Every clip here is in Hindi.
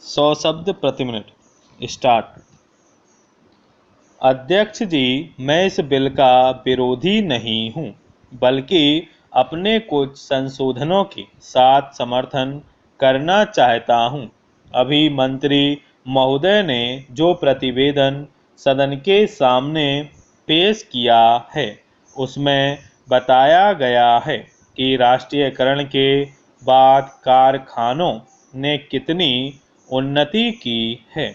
100 शब्द प्रति मिनट। स्टार्ट। अध्यक्ष जी, मैं इस बिल का विरोधी नहीं हूं, बल्कि अपने कुछ संशोधनों के साथ समर्थन करना चाहता हूं। अभी मंत्री महोदय ने जो प्रतिवेदन सदन के सामने पेश किया है, उसमें बताया गया है कि राष्ट्रीयकरण के बाद कारखानों ने कितनी उन्नति की है।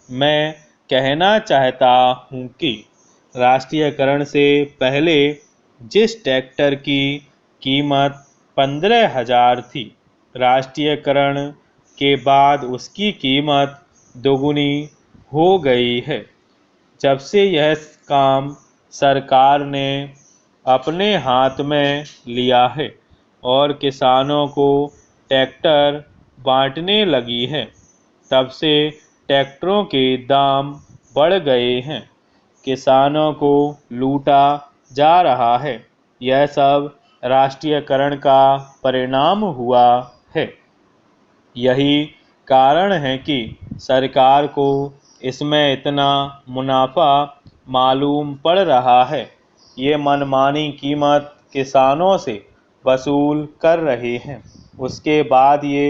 मैं कहना चाहता हूं कि राष्ट्रीयकरण से पहले जिस ट्रैक्टर की कीमत 15,000 थी, राष्ट्रीयकरण के बाद उसकी कीमत दोगुनी हो गई है। जब से यह काम सरकार ने अपने हाथ में लिया है और किसानों को ट्रैक्टर बांटने लगी है, तब से ट्रैक्टरों के दाम बढ़ गए हैं, किसानों को लूटा जा रहा है। यह सब राष्ट्रीयकरण का परिणाम हुआ है। यही कारण है कि सरकार को इसमें इतना मुनाफा मालूम पड़ रहा है। ये मनमानी कीमत किसानों से वसूल कर रहे हैं। उसके बाद ये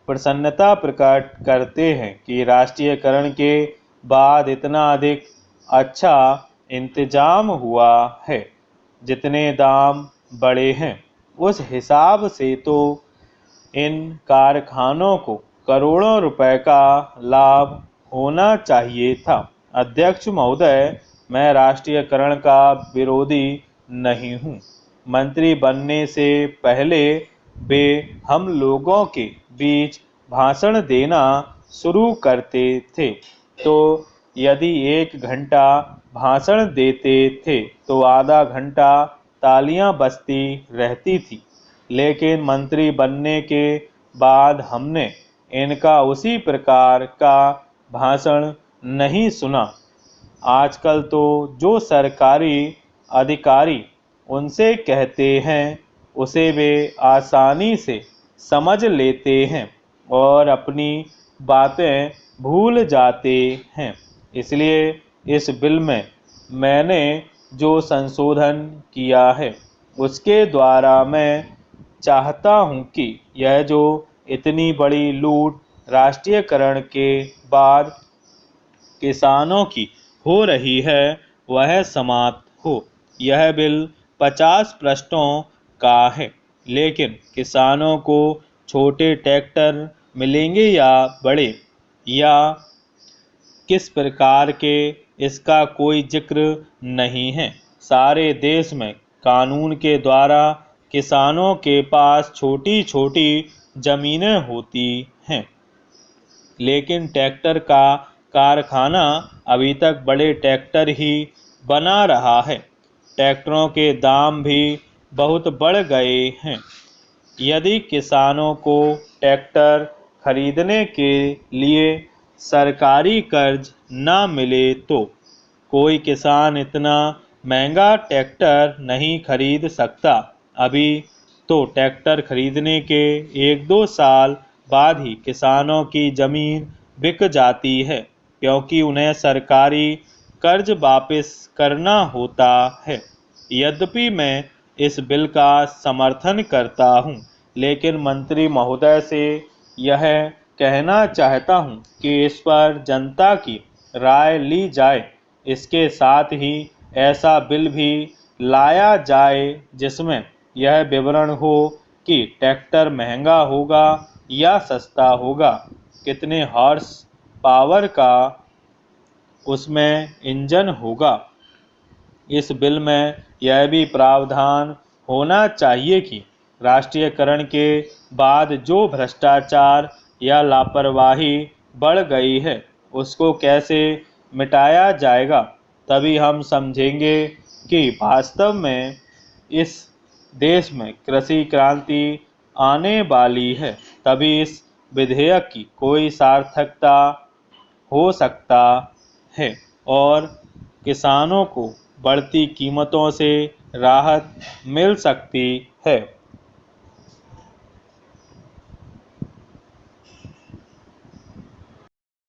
प्रसन्नता प्रकट करते हैं कि राष्ट्रीयकरण के बाद इतना अधिक अच्छा इंतजाम हुआ है। जितने दाम बढ़े हैं, उस हिसाब से तो इन कारखानों को करोड़ों रुपए का लाभ होना चाहिए था। अध्यक्ष महोदय, मैं राष्ट्रीयकरण का विरोधी नहीं हूँ। मंत्री बनने से पहले वे हम लोगों के बीच भाषण देना शुरू करते थे, तो यदि 1 घंटा भाषण देते थे तो आधा घंटा तालियां बजती रहती थी। लेकिन मंत्री बनने के बाद हमने इनका उसी प्रकार का भाषण नहीं सुना। आजकल तो जो सरकारी अधिकारी उनसे कहते हैं, उसे वे आसानी से समझ लेते हैं और अपनी बातें भूल जाते हैं। इसलिए इस बिल में मैंने जो संशोधन किया है, उसके द्वारा मैं चाहता हूं कि यह जो इतनी बड़ी लूट राष्ट्रीयकरण के बाद किसानों की हो रही है, वह समाप्त हो। यह बिल 50 पृष्ठों का है, लेकिन किसानों को छोटे ट्रैक्टर मिलेंगे या बड़े, या किस प्रकार के, इसका कोई जिक्र नहीं है। सारे देश में कानून के द्वारा किसानों के पास छोटी छोटी जमीनें होती हैं, लेकिन ट्रैक्टर का कारखाना अभी तक बड़े ट्रैक्टर ही बना रहा है। ट्रैक्टरों के दाम भी बहुत बढ़ गए हैं। यदि किसानों को ट्रैक्टर खरीदने के लिए सरकारी कर्ज न मिले तो कोई किसान इतना महंगा ट्रैक्टर नहीं खरीद सकता। अभी तो ट्रैक्टर खरीदने के 1-2 साल बाद ही किसानों की जमीन बिक जाती है, क्योंकि उन्हें सरकारी कर्ज वापस करना होता है। यद्यपि मैं इस बिल का समर्थन करता हूं, लेकिन मंत्री महोदय से यह कहना चाहता हूं कि इस पर जनता की राय ली जाए। इसके साथ ही ऐसा बिल भी लाया जाए जिसमें यह विवरण हो कि ट्रैक्टर महंगा होगा या सस्ता होगा, कितने हॉर्स पावर का उसमें इंजन होगा। इस बिल में यह भी प्रावधान होना चाहिए कि राष्ट्रीयकरण के बाद जो भ्रष्टाचार या लापरवाही बढ़ गई है, उसको कैसे मिटाया जाएगा। तभी हम समझेंगे कि वास्तव में इस देश में कृषि क्रांति आने वाली है। तभी इस विधेयक की कोई सार्थकता हो सकता है और किसानों को बढ़ती कीमतों से राहत मिल सकती है।